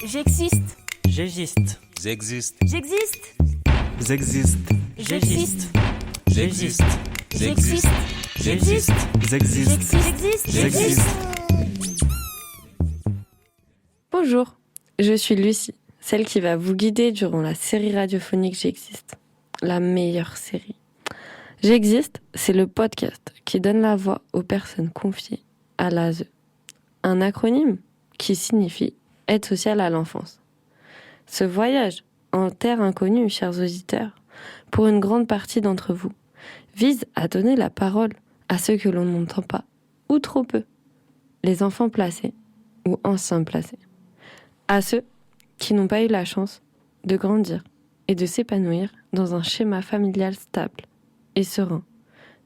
J'existe. J'existe. J'existe. J'existe. J'existe. J'existe. J'existe. J'existe. J'existe. J'existe. J'existe. J'existe. Bonjour, je suis Lucie, celle qui va vous guider durant la série radiophonique J'existe, la meilleure série. J'existe, c'est le podcast qui donne la voix aux personnes confiées à l'ASE, un acronyme qui signifie Aide sociale à l'enfance. Ce voyage en terre inconnue, chers auditeurs, pour une grande partie d'entre vous, vise à donner la parole à ceux que l'on n'entend pas, ou trop peu, les enfants placés ou anciens placés, à ceux qui n'ont pas eu la chance de grandir et de s'épanouir dans un schéma familial stable et serein,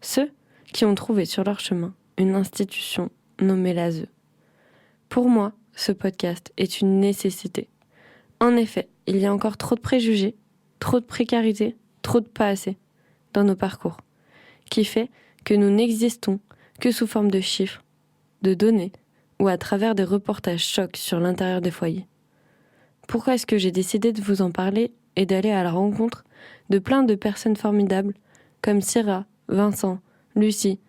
ceux qui ont trouvé sur leur chemin une institution nommée l'ASE. Pour moi, ce podcast est une nécessité. En effet, il y a encore trop de préjugés, trop de précarité, trop de pas assez dans nos parcours, qui fait que nous n'existons que sous forme de chiffres, de données ou à travers des reportages chocs sur l'intérieur des foyers. Pourquoi est-ce que j'ai décidé de vous en parler et d'aller à la rencontre de plein de personnes formidables comme Syrah, Vincent, Lucie,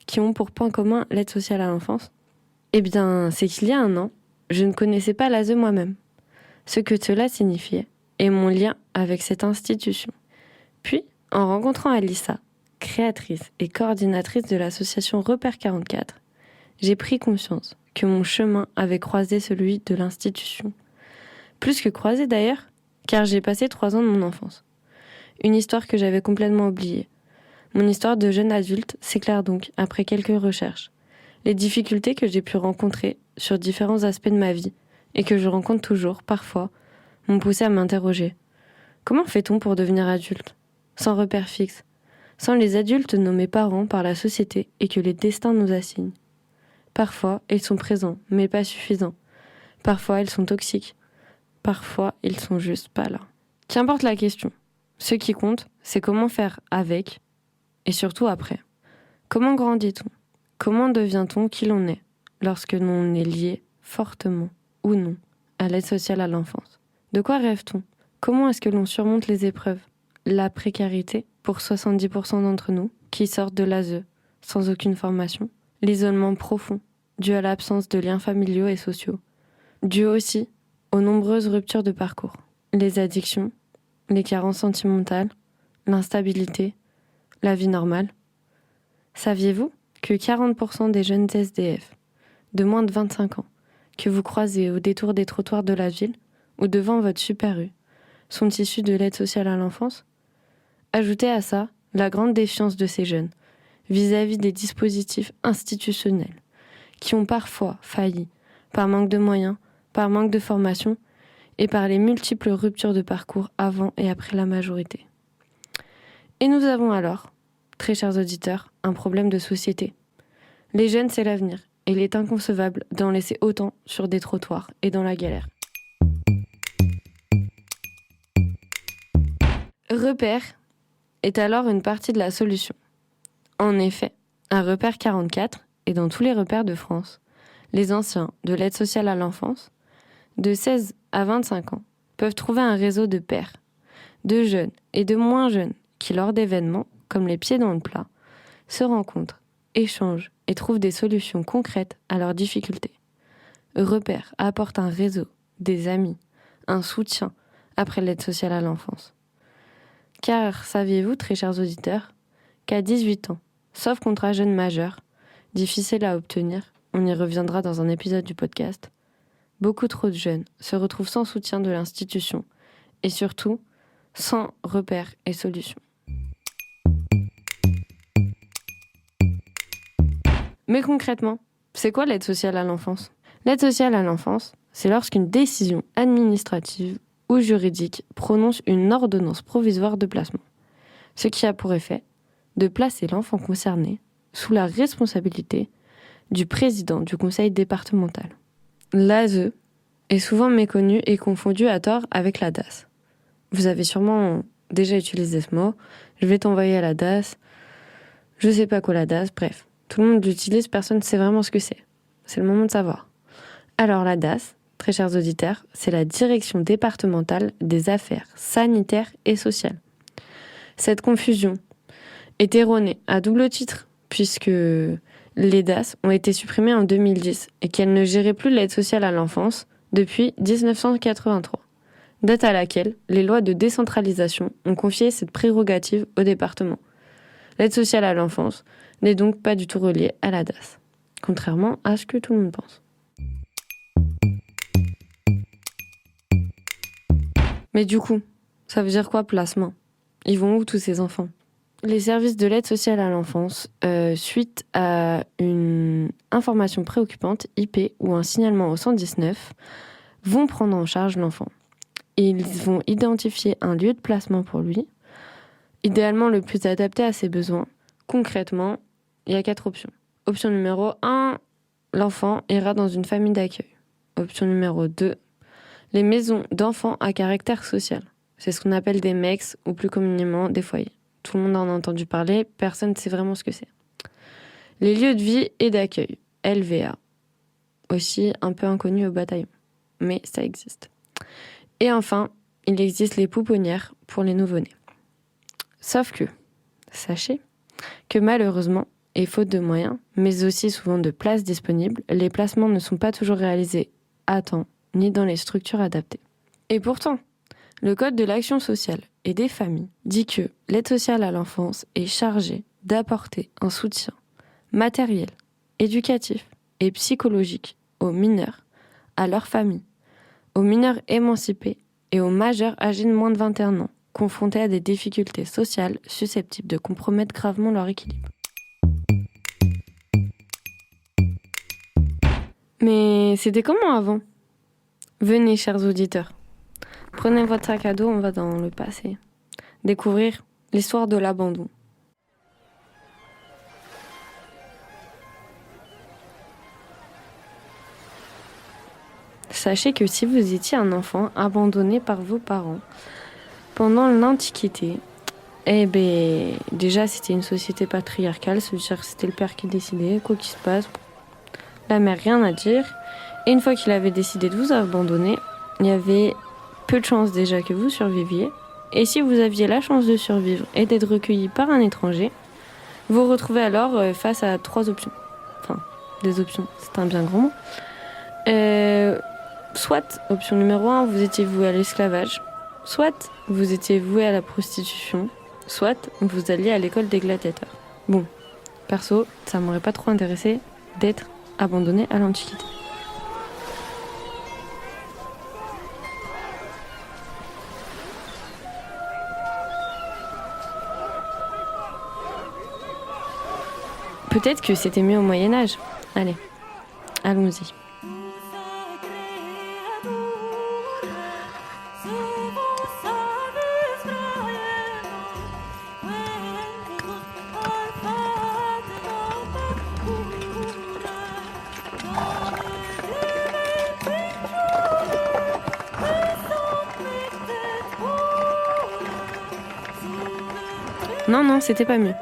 qui ont pour point commun l'aide sociale à l'enfance? Eh bien, c'est qu'il y a un an, je ne connaissais pas l'ASE moi-même, ce que cela signifiait et mon lien avec cette institution. Puis, en rencontrant Alissa, créatrice et coordinatrice de l'association Repère 44, j'ai pris conscience que mon chemin avait croisé celui de l'institution. Plus que croisé d'ailleurs, car j'ai passé 3 ans de mon enfance. Une histoire que j'avais complètement oubliée. Mon histoire de jeune adulte s'éclaire donc après quelques recherches. Les difficultés que j'ai pu rencontrer sur différents aspects de ma vie, et que je rencontre toujours, parfois, m'ont poussé à m'interroger. Comment fait-on pour devenir adulte, sans repère fixe, sans les adultes nommés parents par la société et que les destins nous assignent? Parfois, ils sont présents, mais pas suffisants. Parfois, ils sont toxiques. Parfois, ils sont juste pas là. Qu'importe la question. Ce qui compte, c'est comment faire avec, et surtout après. Comment grandit-on? Comment devient-on qui l'on est, lorsque l'on est lié, fortement ou non, à l'aide sociale à l'enfance? De quoi rêve-t-on? Comment est-ce que l'on surmonte les épreuves? La précarité, pour 70% d'entre nous, qui sortent de l'ASE, sans aucune formation. L'isolement profond, dû à l'absence de liens familiaux et sociaux. Dû aussi aux nombreuses ruptures de parcours. Les addictions, les carences sentimentales, l'instabilité, la vie normale. Saviez-vous que 40% des jeunes SDF, de moins de 25 ans, que vous croisez au détour des trottoirs de la ville ou devant votre Super U, sont issus de l'aide sociale à l'enfance? Ajoutez à ça la grande défiance de ces jeunes vis-à-vis des dispositifs institutionnels qui ont parfois failli par manque de moyens, par manque de formation et par les multiples ruptures de parcours avant et après la majorité. Et nous avons alors, très chers auditeurs, un problème de société. Les jeunes, c'est l'avenir, et il est inconcevable d'en laisser autant sur des trottoirs et dans la galère. Repère est alors une partie de la solution. En effet, à Repère 44, et dans tous les repères de France, les anciens de l'aide sociale à l'enfance, de 16 à 25 ans, peuvent trouver un réseau de pairs, de jeunes et de moins jeunes qui, lors d'événements, comme les pieds dans le plat, se rencontrent, échangent et trouvent des solutions concrètes à leurs difficultés. Repère apporte un réseau, des amis, un soutien après l'aide sociale à l'enfance. Car saviez-vous, très chers auditeurs, qu'à 18 ans, sauf contrat jeune majeur, difficile à obtenir, on y reviendra dans un épisode du podcast, beaucoup trop de jeunes se retrouvent sans soutien de l'institution et surtout sans repères et solutions. Mais concrètement, c'est quoi l'aide sociale à l'enfance? L'aide sociale à l'enfance, c'est lorsqu'une décision administrative ou juridique prononce une ordonnance provisoire de placement, ce qui a pour effet de placer l'enfant concerné sous la responsabilité du président du conseil départemental. L'ASE est souvent méconnue et confondue à tort avec la DAS. Vous avez sûrement déjà utilisé ce mot. Je vais t'envoyer à la DAS. Je sais pas quoi la DAS, bref. Tout le monde l'utilise, personne ne sait vraiment ce que c'est. C'est le moment de savoir. Alors la DAS, très chers auditeurs, c'est la Direction départementale des affaires sanitaires et sociales. Cette confusion est erronée à double titre, puisque les DAS ont été supprimées en 2010 et qu'elles ne géraient plus l'aide sociale à l'enfance depuis 1983, date à laquelle les lois de décentralisation ont confié cette prérogative au département. L'aide sociale à l'enfance n'est donc pas du tout reliée à la DAS, contrairement à ce que tout le monde pense. Mais du coup, ça veut dire quoi placement ? Ils vont où tous ces enfants ? Les services de l'aide sociale à l'enfance, suite à une information préoccupante, IP ou un signalement au 119, vont prendre en charge l'enfant. Ils vont identifier un lieu de placement pour lui, idéalement le plus adapté à ses besoins. Concrètement, il y a 4 options. Option numéro 1, l'enfant ira dans une famille d'accueil. Option numéro 2, les maisons d'enfants à caractère social. C'est ce qu'on appelle des MEX ou plus communément des foyers. Tout le monde en a entendu parler, personne ne sait vraiment ce que c'est. Les lieux de vie et d'accueil, LVA, aussi un peu inconnu au bataillon, mais ça existe. Et enfin, il existe les pouponnières pour les nouveau-nés. Sauf que, sachez que malheureusement, et faute de moyens, mais aussi souvent de places disponibles, les placements ne sont pas toujours réalisés à temps, ni dans les structures adaptées. Et pourtant, le Code de l'action sociale et des familles dit que l'aide sociale à l'enfance est chargée d'apporter un soutien matériel, éducatif et psychologique aux mineurs, à leurs familles, aux mineurs émancipés et aux majeurs âgés de moins de 21 ans, confrontés à des difficultés sociales susceptibles de compromettre gravement leur équilibre. Mais c'était comment avant ? Venez, chers auditeurs. Prenez votre sac à dos, on va dans le passé. Découvrir l'histoire de l'abandon. Sachez que si vous étiez un enfant abandonné par vos parents pendant l'Antiquité, déjà c'était une société patriarcale, c'est-à-dire que c'était le père qui décidait, quoi qu'il se passe, la mère rien à dire. Et une fois qu'il avait décidé de vous abandonner, il y avait peu de chances déjà que vous surviviez. Et si vous aviez la chance de survivre et d'être recueilli par un étranger, vous vous retrouvez alors face à 3 options. Enfin, des options, c'est un bien grand mot. Soit, option numéro 1, vous étiez voué à l'esclavage. Soit, vous étiez voué à la prostitution. Soit, vous alliez à l'école des gladiateurs. Bon, perso, ça m'aurait pas trop intéressé d'être abandonné à l'Antiquité. Peut-être que c'était mieux au Moyen-Âge. Allez, allons-y. Non, c'était pas mieux.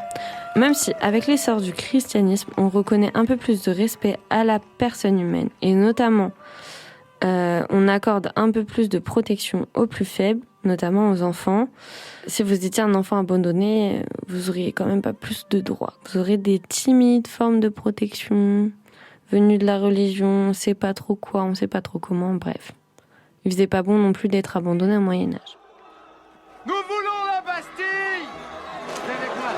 Même si, avec l'essor du christianisme, on reconnaît un peu plus de respect à la personne humaine, et notamment, on accorde un peu plus de protection aux plus faibles, notamment aux enfants. Si vous étiez un enfant abandonné, vous auriez quand même pas plus de droits. Vous aurez des timides formes de protection, venues de la religion, on sait pas trop quoi, on sait pas trop comment, bref. Il faisait pas bon non plus d'être abandonné au Moyen-Âge. Nous voulons la Bastille! C'est avec moi.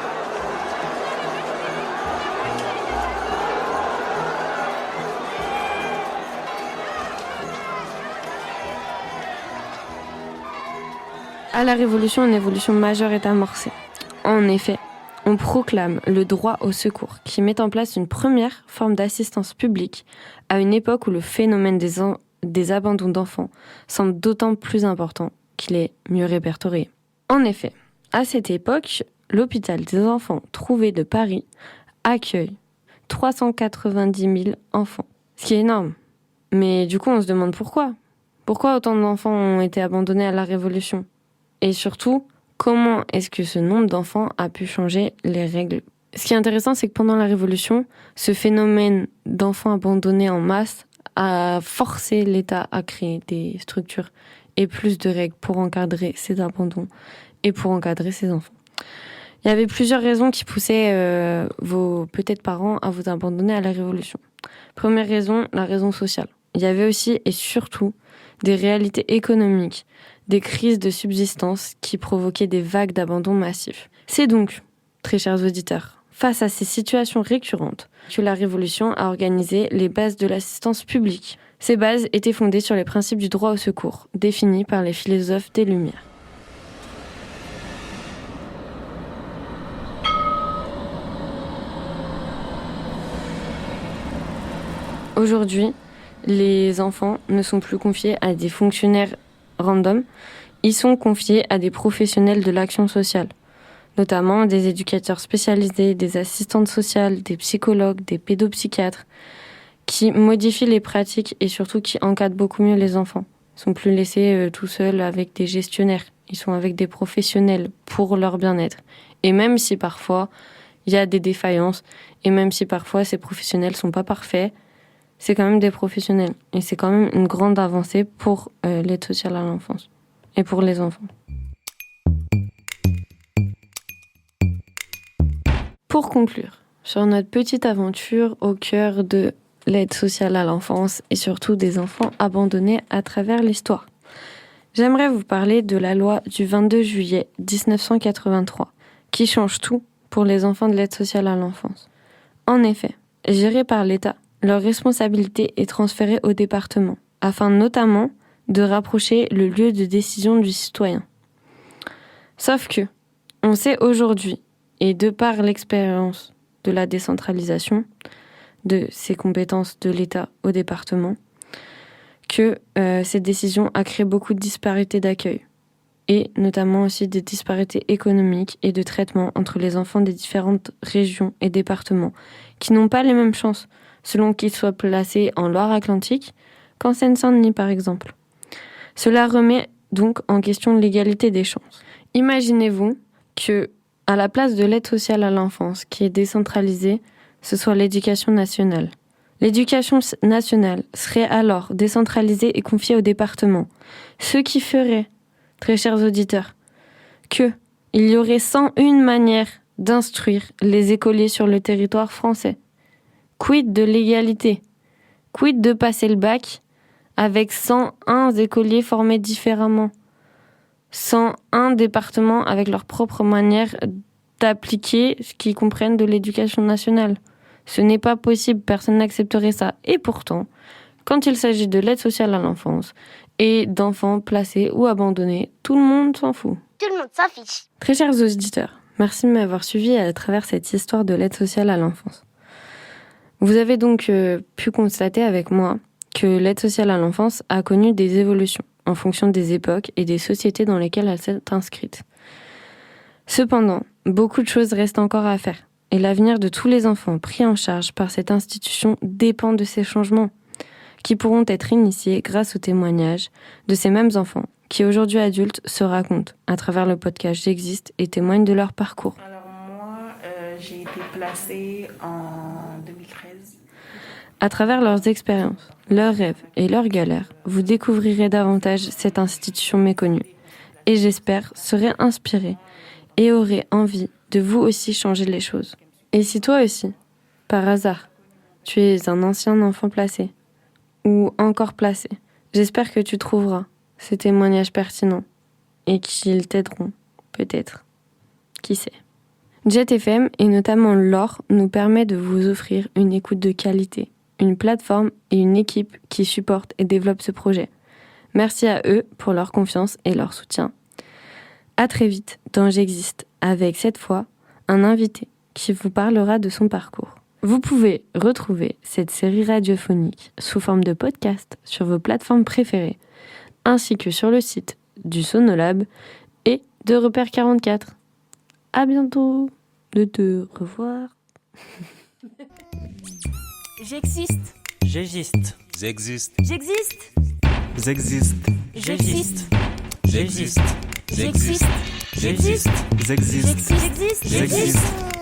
À la Révolution, une évolution majeure est amorcée. En effet, on proclame le droit au secours, qui met en place une première forme d'assistance publique à une époque où le phénomène des abandons d'enfants semble d'autant plus important qu'il est mieux répertorié. En effet, à cette époque, l'hôpital des enfants trouvés de Paris accueille 390 000 enfants, ce qui est énorme. Mais du coup, on se demande pourquoi. Pourquoi autant d'enfants ont été abandonnés à la Révolution ? Et surtout, comment est-ce que ce nombre d'enfants a pu changer les règles ? Ce qui est intéressant, c'est que pendant la Révolution, ce phénomène d'enfants abandonnés en masse à forcer l'État à créer des structures et plus de règles pour encadrer ces abandons et pour encadrer ces enfants. Il y avait plusieurs raisons qui poussaient vos peut-être parents à vous abandonner à la Révolution. Première raison, la raison sociale. Il y avait aussi et surtout des réalités économiques, des crises de subsistance qui provoquaient des vagues d'abandon massifs. C'est donc, très chers auditeurs, face à ces situations récurrentes, que la Révolution a organisé les bases de l'assistance publique. Ces bases étaient fondées sur les principes du droit au secours, définis par les philosophes des Lumières. Aujourd'hui, les enfants ne sont plus confiés à des fonctionnaires random, ils sont confiés à des professionnels de l'action sociale, notamment des éducateurs spécialisés, des assistantes sociales, des psychologues, des pédopsychiatres, qui modifient les pratiques et surtout qui encadrent beaucoup mieux les enfants. Ils ne sont plus laissés tout seuls avec des gestionnaires, ils sont avec des professionnels pour leur bien-être. Et même si parfois il y a des défaillances, et même si parfois ces professionnels ne sont pas parfaits, c'est quand même des professionnels. Et c'est quand même une grande avancée pour l'aide sociale à l'enfance et pour les enfants. Pour conclure, sur notre petite aventure au cœur de l'aide sociale à l'enfance et surtout des enfants abandonnés à travers l'histoire, j'aimerais vous parler de la loi du 22 juillet 1983 qui change tout pour les enfants de l'aide sociale à l'enfance. En effet, gérés par l'État, leur responsabilité est transférée au département, afin notamment de rapprocher le lieu de décision du citoyen. Sauf que, on sait aujourd'hui, et de par l'expérience de la décentralisation de ces compétences de l'État au département, que cette décision a créé beaucoup de disparités d'accueil, et notamment aussi des disparités économiques et de traitement entre les enfants des différentes régions et départements, qui n'ont pas les mêmes chances, selon qu'ils soient placés en Loire-Atlantique qu'en Seine-Saint-Denis par exemple. Cela remet donc en question l'égalité des chances. Imaginez-vous que, à la place de l'aide sociale à l'enfance qui est décentralisée, ce soit l'éducation nationale. L'éducation nationale serait alors décentralisée et confiée au département, ce qui ferait, très chers auditeurs, qu'il y aurait 101 manières d'instruire les écoliers sur le territoire français. Quid de l'égalité? Quid de passer le bac avec 101 écoliers formés différemment? 101 départements avec leur propre manière d'appliquer ce qu'ils comprennent de l'éducation nationale. Ce n'est pas possible, personne n'accepterait ça. Et pourtant, quand il s'agit de l'aide sociale à l'enfance et d'enfants placés ou abandonnés, tout le monde s'en fout. Tout le monde s'en fiche. Très chers auditeurs, merci de m'avoir suivi à travers cette histoire de l'aide sociale à l'enfance. Vous avez donc pu constater avec moi que l'aide sociale à l'enfance a connu des évolutions en fonction des époques et des sociétés dans lesquelles elle s'est inscrite. Cependant, beaucoup de choses restent encore à faire et l'avenir de tous les enfants pris en charge par cette institution dépend de ces changements qui pourront être initiés grâce aux témoignages de ces mêmes enfants qui aujourd'hui adultes se racontent à travers le podcast J'existe et témoignent de leur parcours. Alors moi, j'ai été placée en 2013. À travers leurs expériences, leurs rêves et leurs galères, vous découvrirez davantage cette institution méconnue. Et j'espère serez inspiré et aurez envie de vous aussi changer les choses. Et si toi aussi, par hasard, tu es un ancien enfant placé, ou encore placé, j'espère que tu trouveras ces témoignages pertinents et qu'ils t'aideront, peut-être. Qui sait. Jet FM et notamment Laure nous permet de vous offrir une écoute de qualité, une plateforme et une équipe qui supporte et développe ce projet. Merci à eux pour leur confiance et leur soutien. À très vite dans J'existe avec cette fois un invité qui vous parlera de son parcours. Vous pouvez retrouver cette série radiophonique sous forme de podcast sur vos plateformes préférées, ainsi que sur le site du Sonolab et de Repère 44. À bientôt, de te revoir. J'existe. J'existe. J'existe. J'existe. J'existe. J'existe. J'existe. J'existe. J'existe. J'existe. J'existe.